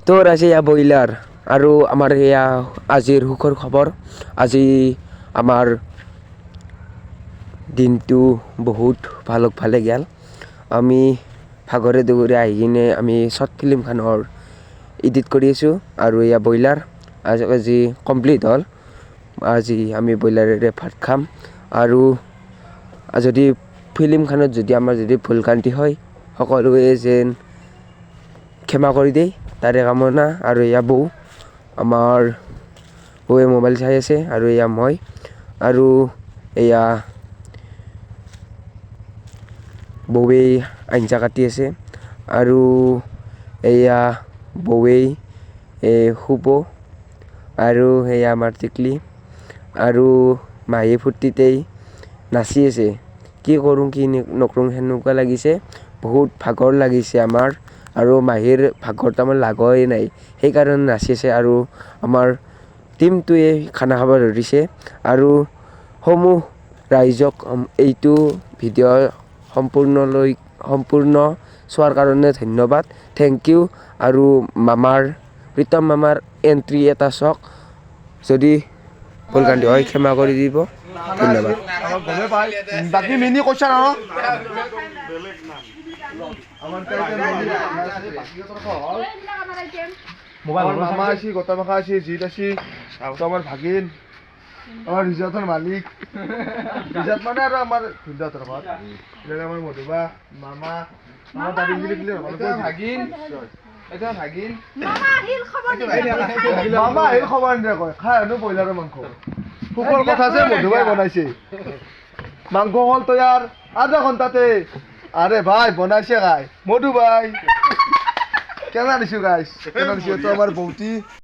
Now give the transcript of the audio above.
তোৰ আছে এয়া ব্ৰইলাৰ আৰু আমাৰ এয়া আজিৰ সুখৰ খবৰ আজি আমাৰ দিনটো বহুত ভালে গেল আমি ভাগৰে দুগৰে আহি কিনে আমি শ্বৰ্ট ফিল্মখনৰ এডিট কৰি আছোঁ আৰু এয়া ব্ৰইলাৰ আজি কমপ্লিট হ'ল আজি আমি ব্ৰইলাৰেৰে ভাত খাম আৰু যদি ফিল্মখনত যদি আমাৰ যদি ভুল ক্ৰান্তি হয় সকলোৱে যেন ক্ষমা কৰি দেই তাৰে কামনা আৰু এয়া বৌ আমাৰ বৌয়ে মোবাইল চাই আছে আৰু এয়া মই আৰু এয়া বৌৱে আঞ্জা কাটি আছে আৰু এয়া বৌৱে শুব আৰু সেয়া আমাৰ টিকলি আৰু মাহী ফূৰ্তিতেই নাচি আছে কি কৰোঁ কি নকৰোঁ সেনেকুৱা লাগিছে বহুত ভাগৰ লাগিছে আমাৰ আৰু মাহীৰ ভাগৰ তাৰমানে লাগেই নাই সেইকাৰণে নাচি আছে আৰু আমাৰ টীমটোৱে খানা খাব ধৰিছে আৰু সমূহ ৰাইজক এইটো ভিডিঅ' সম্পূৰ্ণ চোৱাৰ কাৰণে ধন্যবাদ থেংক ইউ আৰু প্ৰীতম মামাৰ এণ্ট্ৰি এটা চাওক যদি ভুল ক্ৰান্তি হয় ক্ষমা কৰি দিব ধন্যবাদ বাকী মিনি কৈছা ন মামা আছি গোটা মাখা আছি জিত আছি আমার ভাগিন আমার রিজর্টের মালিক রিজর্ট মানে আর আমার ভিন্দাতর ঘর এটা আমার মধুবা মামা আমার দাদি মিলি দিলে ভাগিন এটা ভাগিন মামা আহিল খবৰ নিদিয়া কয় খাই আনো ব্ৰইলাৰৰ মাংস সুখৰ কথা যে মধুবাই বনাইছে মাংস হল তৈয়াৰ আধা ঘন্টাতে আরে ভাই বনাইছে গাই মধুবাই কেনা দিছো গাইছ কেনা দিছো তো আমার বৌতি